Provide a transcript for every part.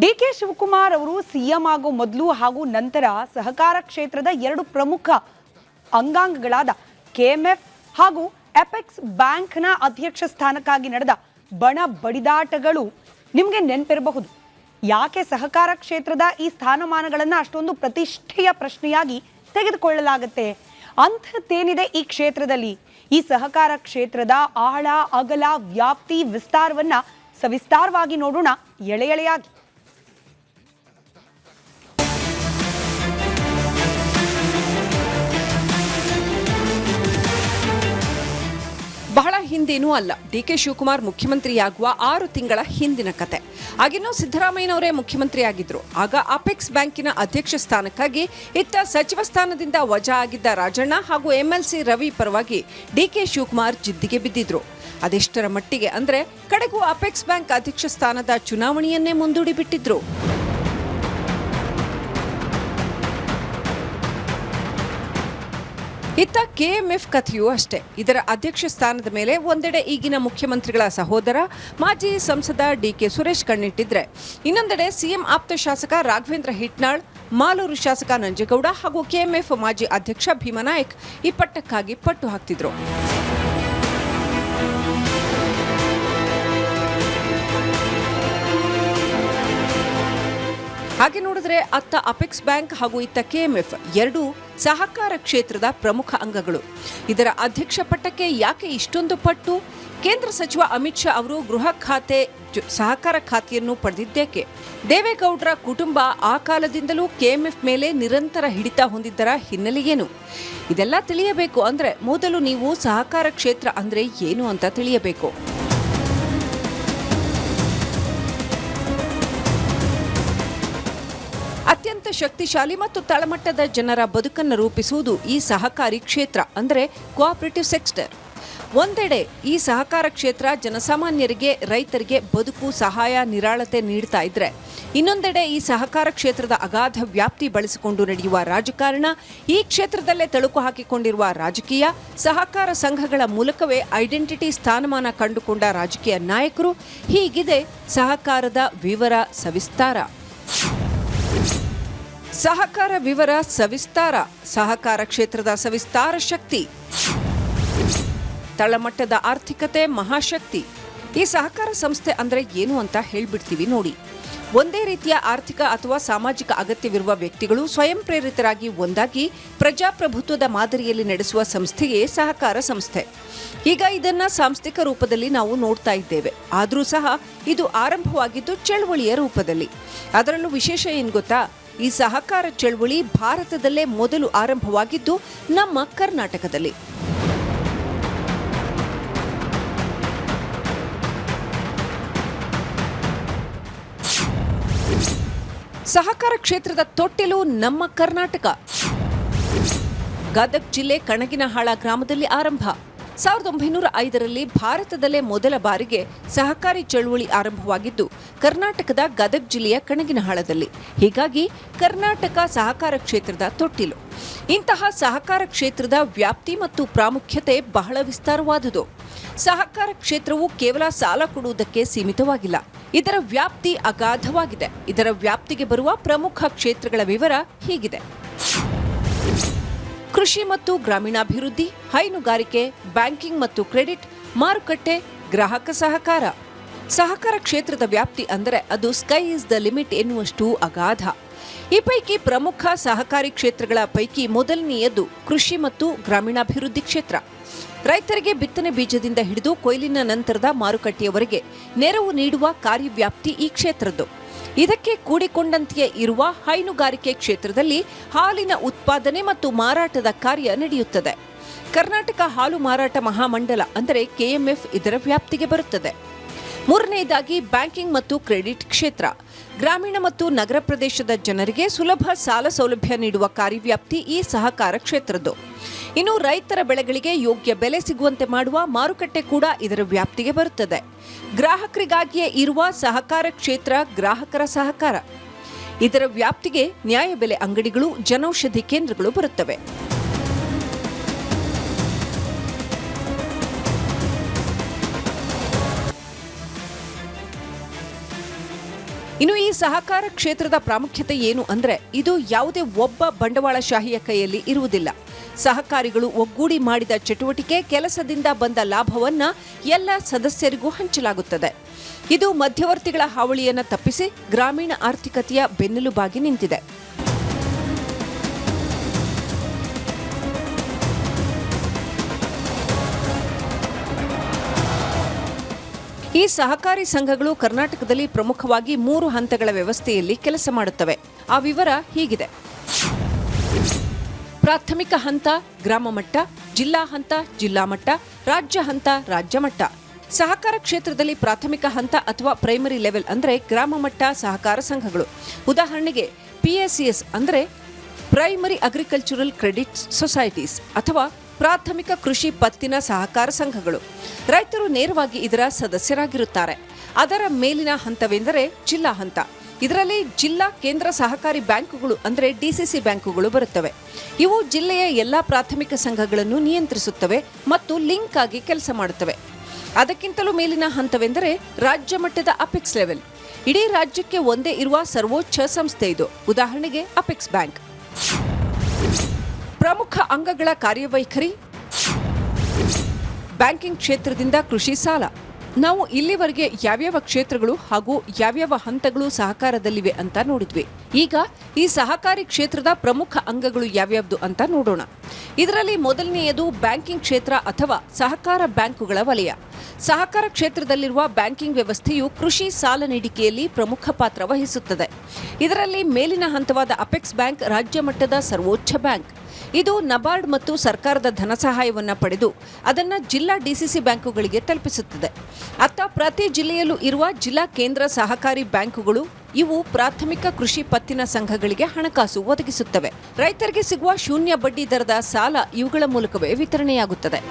DK Shivakumar ಅವರು CM ಆಗೋ ಮೊದಲು ಹಾಗೂ ನಂತರ ಸಹಕಾರ ಕ್ಷೇತ್ರದ ಎರಡು ಪ್ರಮುಖ ಅಂಗಾಂಗಗಳಾದ ಕೆಎಂಎಫ್ ಹಾಗೂ ಎಪೆಕ್ಸ್ ಬ್ಯಾಂಕ್ನ ಅಧ್ಯಕ್ಷ ಸ್ಥಾನಕ್ಕಾಗಿ ನಡೆದ ಬಣ ಬಡಿದಾಟಗಳು ನಿಮಗೆ ನೆನಪಿರಬಹುದು. ಯಾಕೆ ಸಹಕಾರ ಕ್ಷೇತ್ರದ ಈ ಸ್ಥಾನಮಾನಗಳನ್ನು ಅಷ್ಟೊಂದು ಪ್ರತಿಷ್ಠೆಯ ಪ್ರಶ್ನೆಯಾಗಿ ತೆಗೆದುಕೊಳ್ಳಲಾಗುತ್ತೆ? ಅಂಥದ್ದೇನಿದೆ ಈ ಕ್ಷೇತ್ರದಲ್ಲಿ? ಈ ಸಹಕಾರ ಕ್ಷೇತ್ರದ ಆಳ, ಅಗಲ, ವ್ಯಾಪ್ತಿ, ವಿಸ್ತಾರವನ್ನ ಸವಿಸ್ತಾರವಾಗಿ ನೋಡೋಣ ಎಳೆ ಎಳೆಯಾಗಿ. ಬಹಳ ಹಿಂದೇನೂ ಅಲ್ಲ, ಡಿಕೆ ಶಿವಕುಮಾರ್ ಮುಖ್ಯಮಂತ್ರಿಯಾಗುವ 6 ತಿಂಗಳ ಹಿಂದಿನ ಕತೆ. ಆಗಿನ್ನೂ ಸಿದ್ದರಾಮಯ್ಯನವರೇ ಮುಖ್ಯಮಂತ್ರಿ ಆಗಿದ್ರು. ಆಗ ಅಪೆಕ್ಸ್ ಬ್ಯಾಂಕಿನ ಅಧ್ಯಕ್ಷ ಸ್ಥಾನಕ್ಕಾಗಿ ಇತ್ತ ಸಚಿವ ಸ್ಥಾನದಿಂದ ವಜಾ ಆಗಿದ್ದ ರಾಜಣ್ಣ ಹಾಗೂ ಎಂಎಲ್ಸಿ ರವಿ ಪರವಾಗಿ ಡಿಕೆ ಶಿವಕುಮಾರ್ ಜಿದ್ದಿಗೆ ಬಿದ್ದಿದ್ರು. ಅದೆಷ್ಟರ ಮಟ್ಟಿಗೆ ಅಂದ್ರೆ ಕಡೆಗೂ ಅಪೆಕ್ಸ್ ಬ್ಯಾಂಕ್ ಅಧ್ಯಕ್ಷ ಸ್ಥಾನದ ಚುನಾವಣೆಯನ್ನೇ ಮುಂದೂಡಿ ಬಿಟ್ಟಿದ್ರು. ಇತ್ತ ಕೆಎಂಎಫ್ ಕಥೆಯೂ ಅಷ್ಟೇ. ಇದರ ಅಧ್ಯಕ್ಷ ಸ್ಥಾನದ ಮೇಲೆ ಒಂದೆಡೆ ಈಗಿನ ಮುಖ್ಯಮಂತ್ರಿಗಳ ಸಹೋದರ ಮಾಜಿ ಸಂಸದ ಡಿಕೆ ಸುರೇಶ್ ಕಣ್ಣಿಟ್ಟಿದ್ರೆ, ಇನ್ನೊಂದೆಡೆ ಸಿಎಂ ಆಪ್ತ ಶಾಸಕ ರಾಘವೇಂದ್ರ ಹಿಟ್ನಾಳ್, ಮಾಲೂರು ಶಾಸಕ ನಂಜೇಗೌಡ ಹಾಗೂ ಕೆಎಂಎಫ್ ಮಾಜಿ ಅಧ್ಯಕ್ಷ ಭೀಮನಾಯಕ್ ಈ ಪಟ್ಟಕ್ಕಾಗಿ ಪಟ್ಟು ಹಾಕ್ತಿದ್ರು. ಹಾಗೆ ನೋಡಿದ್ರೆ ಅತ್ತ ಅಪೆಕ್ಸ್ ಬ್ಯಾಂಕ್ ಹಾಗೂ ಇತ್ತ ಕೆಎಂಎಫ್ ಎರಡೂ ಸಹಕಾರ ಕ್ಷೇತ್ರದ ಪ್ರಮುಖ ಅಂಗಗಳು. ಇದರ ಅಧ್ಯಕ್ಷ ಪಟ್ಟಕ್ಕೆ ಯಾಕೆ ಇಷ್ಟೊಂದು ಪಟ್ಟು? ಕೇಂದ್ರ ಸಚಿವ ಅಮಿತ್ ಶಾ ಅವರು ಗೃಹ ಖಾತೆ, ಸಹಕಾರ ಖಾತೆಯನ್ನು ಪಡೆದಿದ್ದೇಕೆ? ದೇವೇಗೌಡರ ಕುಟುಂಬ ಆ ಕಾಲದಿಂದಲೂ ಕೆಎಂಎಫ್ ಮೇಲೆ ನಿರಂತರ ಹಿಡಿತ ಹೊಂದಿದ್ದರ ಹಿನ್ನೆಲೆ ಏನು? ಇದೆಲ್ಲ ತಿಳಿಯಬೇಕು ಅಂದ್ರೆ ಮೊದಲು ನೀವು ಸಹಕಾರ ಕ್ಷೇತ್ರ ಅಂದ್ರೆ ಏನು ಅಂತ ತಿಳಿಯಬೇಕು. ಅತ್ಯಂತ ಶಕ್ತಿಶಾಲಿ ಮತ್ತು ತಳಮಟ್ಟದ ಜನರ ಬದುಕನ್ನು ರೂಪಿಸುವುದು ಈ ಸಹಕಾರಿ ಕ್ಷೇತ್ರ ಅಂದರೆ ಕೋಆಪರೇಟಿವ್ ಸೆಕ್ಟರ್. ಒಂದೆಡೆ ಈ ಸಹಕಾರ ಕ್ಷೇತ್ರ ಜನಸಾಮಾನ್ಯರಿಗೆ, ರೈತರಿಗೆ ಬದುಕು, ಸಹಾಯ, ನಿರಾಳತೆ ನೀಡ್ತಾ ಇದ್ರೆ, ಇನ್ನೊಂದೆಡೆ ಈ ಸಹಕಾರ ಕ್ಷೇತ್ರದ ಅಗಾಧ ವ್ಯಾಪ್ತಿ ಬಳಸಿಕೊಂಡು ನಡೆಯುವ ರಾಜಕಾರಣ, ಈ ಕ್ಷೇತ್ರದಲ್ಲೇ ತಳುಕು ಹಾಕಿಕೊಂಡಿರುವ ರಾಜಕೀಯ, ಸಹಕಾರ ಸಂಘಗಳ ಮೂಲಕವೇ ಐಡೆಂಟಿಟಿ ಸ್ಥಾನಮಾನ ಕಂಡುಕೊಂಡ ರಾಜಕೀಯ ನಾಯಕರು, ಹೀಗಿದೆ ಸಹಕಾರದ ವಿವರ ಸವಿಸ್ತಾರ. ಸಹಕಾರ ವಿವರ ಸವಿಸ್ತಾರ. ಸಹಕಾರ ಕ್ಷೇತ್ರದ ಸವಿಸ್ತಾರ ಶಕ್ತಿ. ತಳಮಟ್ಟದ ಆರ್ಥಿಕತೆ ಮಹಾಶಕ್ತಿ. ಈ ಸಹಕಾರ ಸಂಸ್ಥೆ ಅಂದ್ರೆ ಏನು ಅಂತ ಹೇಳ್ಬಿಡ್ತೀವಿ ನೋಡಿ. ಒಂದೇ ರೀತಿಯ ಆರ್ಥಿಕ ಅಥವಾ ಸಾಮಾಜಿಕ ಅಗತ್ಯವಿರುವ ವ್ಯಕ್ತಿಗಳು ಸ್ವಯಂ ಪ್ರೇರಿತರಾಗಿ ಒಂದಾಗಿ ಪ್ರಜಾಪ್ರಭುತ್ವದ ಮಾದರಿಯಲ್ಲಿ ನಡೆಸುವ ಸಂಸ್ಥೆಯೇ ಸಹಕಾರ ಸಂಸ್ಥೆ. ಈಗ ಇದನ್ನ ಸಾಂಸ್ಥಿಕ ರೂಪದಲ್ಲಿ ನಾವು ನೋಡ್ತಾ ಇದ್ದೇವೆ. ಆದರೂ ಸಹ ಇದು ಆರಂಭವಾಗಿದ್ದು ಚಳವಳಿಯ ರೂಪದಲ್ಲಿ. ಅದರಲ್ಲೂ ವಿಶೇಷ ಏನ್ ಗೊತ್ತಾ? ಈ ಸಹಕಾರ ಚಳವಳಿ ಭಾರತದಲ್ಲೇ ಮೊದಲು ಆರಂಭವಾಗಿದ್ದು ನಮ್ಮ ಕರ್ನಾಟಕದಲ್ಲಿ. ಸಹಕಾರ ಕ್ಷೇತ್ರದ ತೊಟ್ಟಿಲು ನಮ್ಮ ಕರ್ನಾಟಕ. ಗದಗ ಜಿಲ್ಲೆ ಕಣಗಿನಹಾಳ ಗ್ರಾಮದಲ್ಲಿ ಆರಂಭ. 1905ರಲ್ಲಿ ಭಾರತದಲ್ಲೇ ಮೊದಲ ಬಾರಿಗೆ ಸಹಕಾರಿ ಚಳುವಳಿ ಆರಂಭವಾಗಿದ್ದು ಕರ್ನಾಟಕದ ಗದಗ ಜಿಲ್ಲೆಯ ಕಣಗಿನಹಾಳದಲ್ಲಿ. ಹೀಗಾಗಿ ಕರ್ನಾಟಕ ಸಹಕಾರ ಕ್ಷೇತ್ರದ ತೊಟ್ಟಿಲು. ಇಂತಹ ಸಹಕಾರ ಕ್ಷೇತ್ರದ ವ್ಯಾಪ್ತಿ ಮತ್ತು ಪ್ರಾಮುಖ್ಯತೆ ಬಹಳ ವಿಸ್ತಾರವಾದುದು. ಸಹಕಾರ ಕ್ಷೇತ್ರವು ಕೇವಲ ಸಾಲ ಕೊಡುವುದಕ್ಕೆ ಸೀಮಿತವಾಗಿಲ್ಲ. ಇದರ ವ್ಯಾಪ್ತಿ ಅಗಾಧವಾಗಿದೆ. ಇದರ ವ್ಯಾಪ್ತಿಗೆ ಬರುವ ಪ್ರಮುಖ ಕ್ಷೇತ್ರಗಳ ವಿವರ ಹೀಗಿದೆ: ಕೃಷಿ ಮತ್ತು ಗ್ರಾಮೀಣಾಭಿವೃದ್ಧಿ, ಹೈನುಗಾರಿಕೆ, ಬ್ಯಾಂಕಿಂಗ್ ಮತ್ತು ಕ್ರೆಡಿಟ್, ಮಾರುಕಟ್ಟೆ, ಗ್ರಾಹಕ ಸಹಕಾರ. ಸಹಕಾರ ಕ್ಷೇತ್ರದ ವ್ಯಾಪ್ತಿ ಅಂದರೆ ಅದು ಸ್ಕೈ ಇಸ್ ದ ಲಿಮಿಟ್ ಎನ್ನುವಷ್ಟು ಅಗಾಧ. ಈ ಪೈಕಿ ಪ್ರಮುಖ ಸಹಕಾರಿ ಕ್ಷೇತ್ರಗಳ ಪೈಕಿ ಮೊದಲನೆಯದು ಕೃಷಿ ಮತ್ತು ಗ್ರಾಮೀಣಾಭಿವೃದ್ಧಿ ಕ್ಷೇತ್ರ. ರೈತರಿಗೆ ಬಿತ್ತನೆ ಬೀಜದಿಂದ ಹಿಡಿದು ಕೊಯ್ಲಿನ ನಂತರದ ಮಾರುಕಟ್ಟೆಯವರೆಗೆ ನೆರವು ನೀಡುವ ಕಾರ್ಯವ್ಯಾಪ್ತಿ ಈ ಕ್ಷೇತ್ರದ್ದು. ಇದಕ್ಕೆ ಕೂಡಿಕೊಂಡಂತೆಯೇ ಇರುವ ಹೈನುಗಾರಿಕೆ ಕ್ಷೇತ್ರದಲ್ಲಿ ಹಾಲಿನ ಉತ್ಪಾದನೆ ಮತ್ತು ಮಾರಾಟದ ಕಾರ್ಯ ನಡೆಯುತ್ತದೆ. ಕರ್ನಾಟಕ ಹಾಲು ಮಾರಾಟ ಮಹಾಮಂಡಲ ಅಂದರೆ ಕೆಎಂಎಫ್ ಇದರ ವ್ಯಾಪ್ತಿಗೆ ಬರುತ್ತದೆ. ಮೂರನೆಯದಾಗಿ ಬ್ಯಾಂಕಿಂಗ್ ಮತ್ತು ಕ್ರೆಡಿಟ್ ಕ್ಷೇತ್ರ. ಗ್ರಾಮೀಣ ಮತ್ತು ನಗರ ಪ್ರದೇಶದ ಜನರಿಗೆ ಸುಲಭ ಸಾಲ ಸೌಲಭ್ಯ ನೀಡುವ ಕಾರ್ಯವ್ಯಾಪ್ತಿ ಈ ಸಹಕಾರ ಕ್ಷೇತ್ರದ್ದು. ಇನ್ನು ರೈತರ ಬೆಳೆಗಳಿಗೆ ಯೋಗ್ಯ ಬೆಲೆ ಸಿಗುವಂತೆ ಮಾಡುವ ಮಾರುಕಟ್ಟೆ ಕೂಡ ಇದರ ವ್ಯಾಪ್ತಿಗೆ ಬರುತ್ತದೆ. ಗ್ರಾಹಕರಿಗಾಗಿಯೇ ಇರುವ ಸಹಕಾರ ಕ್ಷೇತ್ರ ಗ್ರಾಹಕರ ಸಹಕಾರ. ಇದರ ವ್ಯಾಪ್ತಿಗೆ ನ್ಯಾಯಬೆಲೆ ಅಂಗಡಿಗಳು, ಜನೌಷಧಿ ಕೇಂದ್ರಗಳು ಬರುತ್ತವೆ. ಇನ್ನು ಈ ಸಹಕಾರ ಕ್ಷೇತ್ರದ ಪ್ರಾಮುಖ್ಯತೆ ಏನು ಅಂದ್ರೆ ಇದು ಯಾವುದೇ ಒಬ್ಬ ಬಂಡವಾಳಶಾಹಿಯ ಕೈಯಲ್ಲಿ ಇರುವುದಿಲ್ಲ. ಸಹಕಾರಿಗಳು ಒಗ್ಗೂಡಿ ಮಾಡಿದ ಚಟುವಟಿಕೆ ಕೆಲಸದಿಂದ ಬಂದ ಲಾಭವನ್ನ ಎಲ್ಲ ಸದಸ್ಯರಿಗೂ ಹಂಚಲಾಗುತ್ತದೆ. ಇದು ಮಧ್ಯವರ್ತಿಗಳ ಹಾವಳಿಯನ್ನು ತಪ್ಪಿಸಿ ಗ್ರಾಮೀಣ ಆರ್ಥಿಕತೆಯ ಬೆನ್ನೆಲುಬಾಗಿ ನಿಂತಿದೆ. ಈ ಸಹಕಾರಿ ಸಂಘಗಳು ಕರ್ನಾಟಕದಲ್ಲಿ ಪ್ರಮುಖವಾಗಿ 3 ಹಂತಗಳ ವ್ಯವಸ್ಥೆಯಲ್ಲಿ ಕೆಲಸ ಮಾಡುತ್ತವೆ. ಆ ವಿವರ ಹೀಗಿದೆ. ಪ್ರಾಥಮಿಕ ಹಂತ ಗ್ರಾಮ ಮಟ್ಟ, ಜಿಲ್ಲಾ ಹಂತ ಜಿಲ್ಲಾ ಮಟ್ಟ, ರಾಜ್ಯ ಹಂತ ರಾಜ್ಯ ಮಟ್ಟ. ಸಹಕಾರ ಕ್ಷೇತ್ರದಲ್ಲಿ ಪ್ರಾಥಮಿಕ ಹಂತ ಅಥವಾ ಪ್ರೈಮರಿ ಲೆವೆಲ್ ಅಂದರೆ ಗ್ರಾಮ ಮಟ್ಟ ಸಹಕಾರ ಸಂಘಗಳು. ಉದಾಹರಣೆಗೆ PACS ಅಂದರೆ ಪ್ರೈಮರಿ ಅಗ್ರಿಕಲ್ಚರಲ್ ಕ್ರೆಡಿಟ್ ಸೊಸೈಟೀಸ್ ಅಥವಾ ಪ್ರಾಥಮಿಕ ಕೃಷಿ ಪತ್ತಿನ ಸಹಕಾರ ಸಂಘಗಳು. ರೈತರು ನೇರವಾಗಿ ಇದರ ಸದಸ್ಯರಾಗಿರುತ್ತಾರೆ. ಅದರ ಮೇಲಿನ ಹಂತವೆಂದರೆ ಜಿಲ್ಲಾ ಹಂತ. ಇದರಲ್ಲಿ ಜಿಲ್ಲಾ ಕೇಂದ್ರ ಸಹಕಾರಿ ಬ್ಯಾಂಕುಗಳು ಅಂದರೆ DCC ಬ್ಯಾಂಕುಗಳು ಬರುತ್ತವೆ. ಇವು ಜಿಲ್ಲೆಯ ಎಲ್ಲ ಪ್ರಾಥಮಿಕ ಸಂಘಗಳನ್ನು ನಿಯಂತ್ರಿಸುತ್ತವೆ ಮತ್ತು ಲಿಂಕ್ ಆಗಿ ಕೆಲಸ ಮಾಡುತ್ತವೆ. ಅದಕ್ಕಿಂತಲೂ ಮೇಲಿನ ಹಂತವೆಂದರೆ ರಾಜ್ಯ ಮಟ್ಟದ ಅಪೆಕ್ಸ್ ಲೆವೆಲ್. ಇಡೀ ರಾಜ್ಯಕ್ಕೆ ಒಂದೇ ಇರುವ ಸರ್ವೋಚ್ಚ ಸಂಸ್ಥೆ ಇದು. ಉದಾಹರಣೆಗೆ ಅಪೆಕ್ಸ್ ಬ್ಯಾಂಕ್. ಪ್ರಮುಖ ಅಂಗಗಳ ಕಾರ್ಯವೈಖರಿ. ಬ್ಯಾಂಕಿಂಗ್ ಕ್ಷೇತ್ರದಿಂದ ಕೃಷಿ ಸಾಲ. ನಾವು ಇಲ್ಲಿವರೆಗೆ ಯಾವ್ಯಾವ ಕ್ಷೇತ್ರಗಳು ಹಾಗೂ ಯಾವ್ಯಾವ ಹಂತಗಳು ಸಹಕಾರದಲ್ಲಿವೆ ಅಂತ ನೋಡಿದ್ವಿ. ಈಗ ಈ ಸಹಕಾರಿ ಕ್ಷೇತ್ರದ ಪ್ರಮುಖ ಅಂಗಗಳು ಯಾವ್ಯಾವ್ದು ಅಂತ ನೋಡೋಣ. ಇದರಲ್ಲಿ ಮೊದಲನೆಯದು ಬ್ಯಾಂಕಿಂಗ್ ಕ್ಷೇತ್ರ ಅಥವಾ ಸಹಕಾರ ಬ್ಯಾಂಕುಗಳ ವಲಯ. ಸಹಕಾರ ಕ್ಷೇತ್ರದಲ್ಲಿರುವ ಬ್ಯಾಂಕಿಂಗ್ ವ್ಯವಸ್ಥೆಯು ಕೃಷಿ ಸಾಲ ನೀಡಿಕೆಯಲ್ಲಿ ಪ್ರಮುಖ ಪಾತ್ರ ವಹಿಸುತ್ತದೆ. ಇದರಲ್ಲಿ ಮೇಲಿನ ಹಂತವಾದ ಅಪೆಕ್ಸ್ ಬ್ಯಾಂಕ್ ರಾಜ್ಯ ಮಟ್ಟದ ಸರ್ವೋಚ್ಚ ಬ್ಯಾಂಕ್. ಇದು ನಬಾರ್ಡ್ ಮತ್ತು ಸರ್ಕಾರದ ಧನ ಸಹಾಯವನ್ನು ಪಡೆದು ಅದನ್ನು ಜಿಲ್ಲಾ DCC ಬ್ಯಾಂಕುಗಳಿಗೆ ತಲುಪಿಸುತ್ತದೆ. ಅತ್ತ ಪ್ರತಿ ಜಿಲ್ಲೆಯಲ್ಲೂ ಇರುವ ಜಿಲ್ಲಾ ಕೇಂದ್ರ ಸಹಕಾರಿ ಬ್ಯಾಂಕುಗಳು ಇವು ಪ್ರಾಥಮಿಕ ಕೃಷಿ ಪತ್ತಿನ ಸಂಘಗಳಿಗೆ ಹಣಕಾಸು ಒದಗಿಸುತ್ತವೆ. ರೈತರಿಗೆ ಸಿಗುವ ಶೂನ್ಯ ಬಡ್ಡಿ ದರದ ಸಾಲ ಇವುಗಳ ಮೂಲಕವೇ ವಿತರಣೆಯಾಗುತ್ತದೆ.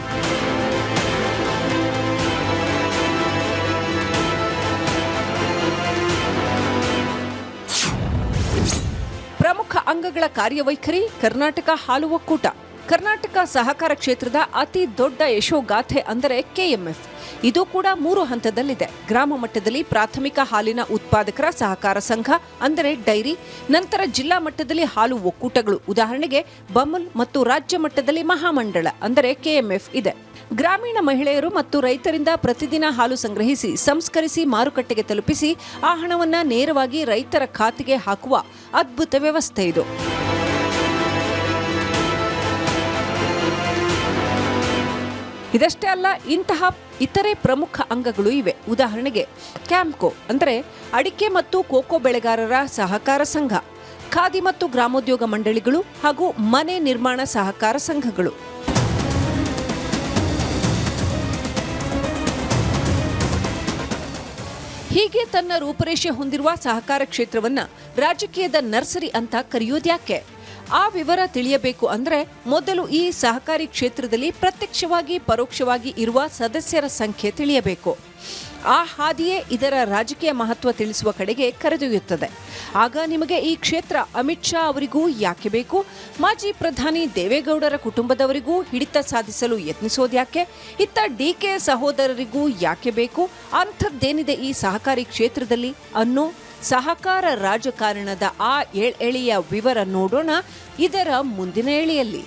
ಪ್ರಮುಖ ಅಂಗಗಳ ಕಾರ್ಯವೈಖರಿ. ಕರ್ನಾಟಕ ಹಾಲು ಒಕ್ಕೂಟ. ಕರ್ನಾಟಕ ಸಹಕಾರ ಕ್ಷೇತ್ರದ ಅತಿ ದೊಡ್ಡ ಯಶೋಗಾಥೆ ಅಂದರೆ KMF. ಇದು ಕೂಡ 3 ಹಂತದಲ್ಲಿದೆ. ಗ್ರಾಮ ಮಟ್ಟದಲ್ಲಿ ಪ್ರಾಥಮಿಕ ಹಾಲಿನ ಉತ್ಪಾದಕರ ಸಹಕಾರ ಸಂಘ ಅಂದರೆ ಡೈರಿ. ನಂತರ ಜಿಲ್ಲಾ ಮಟ್ಟದಲ್ಲಿ ಹಾಲು ಒಕ್ಕೂಟಗಳು ಉದಾಹರಣೆಗೆ ಬಮುಲ್ ಮತ್ತು ರಾಜ್ಯ ಮಟ್ಟದಲ್ಲಿ ಮಹಾಮಂಡಳ ಅಂದರೆ KMF ಇದೆ. ಗ್ರಾಮೀಣ ಮಹಿಳೆಯರು ಮತ್ತು ರೈತರಿಂದ ಪ್ರತಿದಿನ ಹಾಲು ಸಂಗ್ರಹಿಸಿ ಸಂಸ್ಕರಿಸಿ ಮಾರುಕಟ್ಟೆಗೆ ತಲುಪಿಸಿ ಆ ಹಣವನ್ನು ನೇರವಾಗಿ ರೈತರ ಖಾತೆಗೆ ಹಾಕುವ ಅದ್ಭುತ ವ್ಯವಸ್ಥೆ ಇದು. ಇದಷ್ಟೇ ಅಲ್ಲ, ಇಂತಹ ಇತರೆ ಪ್ರಮುಖ ಅಂಗಗಳು ಇವೆ. ಉದಾಹರಣೆಗೆ ಕ್ಯಾಂಪ್ಕೋ ಅಂದರೆ ಅಡಿಕೆ ಮತ್ತು ಕೋಕೋ ಬೆಳೆಗಾರರ ಸಹಕಾರ ಸಂಘ, ಖಾದಿ ಮತ್ತು ಗ್ರಾಮೋದ್ಯೋಗ ಮಂಡಳಿಗಳು ಹಾಗೂ ಮನೆ ನಿರ್ಮಾಣ ಸಹಕಾರ ಸಂಘಗಳು. ಹೀಗೆ ತನ್ನ ರೂಪರೇಷೆ ಹೊಂದಿರುವ ಸಹಕಾರ ಕ್ಷೇತ್ರವನ್ನ ರಾಜಕೀಯದ ನರ್ಸರಿ ಅಂತ ಕರೆಯೋದ್ಯಾಕೆ? ಆ ವಿವರ ತಿಳಿಯಬೇಕು ಅಂದ್ರೆ ಮೊದಲು ಈ ಸಹಕಾರಿ ಕ್ಷೇತ್ರದಲ್ಲಿ ಪ್ರತ್ಯಕ್ಷವಾಗಿ ಪರೋಕ್ಷವಾಗಿ ಇರುವ ಸದಸ್ಯರ ಸಂಖ್ಯೆ ತಿಳಿಯಬೇಕು. ಆ ಹಾದಿಯೇ ಇದರ ರಾಜಕೀಯ ಮಹತ್ವ ತಿಳಿಸುವ ಕಡೆಗೆ ಕರೆದೊಯ್ಯುತ್ತದೆ. ಆಗ ನಿಮಗೆ ಈ ಕ್ಷೇತ್ರ ಅಮಿತ್ ಶಾ ಅವರಿಗೂ ಯಾಕೆ ಬೇಕು, ಮಾಜಿ ಪ್ರಧಾನಿ ದೇವೇಗೌಡರ ಕುಟುಂಬದವರಿಗೂ ಹಿಡಿತ ಸಾಧಿಸಲು ಯತ್ನಿಸೋದ್ಯಾಕೆ, ಇತ್ತ DK ಸಹೋದರರಿಗೂ ಯಾಕೆ ಬೇಕು, ಅಂಥದ್ದೇನಿದೆ ಈ ಸಹಕಾರಿ ಕ್ಷೇತ್ರದಲ್ಲಿ ಅನ್ನೋ ಸಹಕಾರ ರಾಜಕಾರಣದ ಆ ಎಳೆಯ ವಿವರ ನೋಡೋಣ ಇದರ ಮುಂದಿನ ಎಳೆಯಲ್ಲಿ.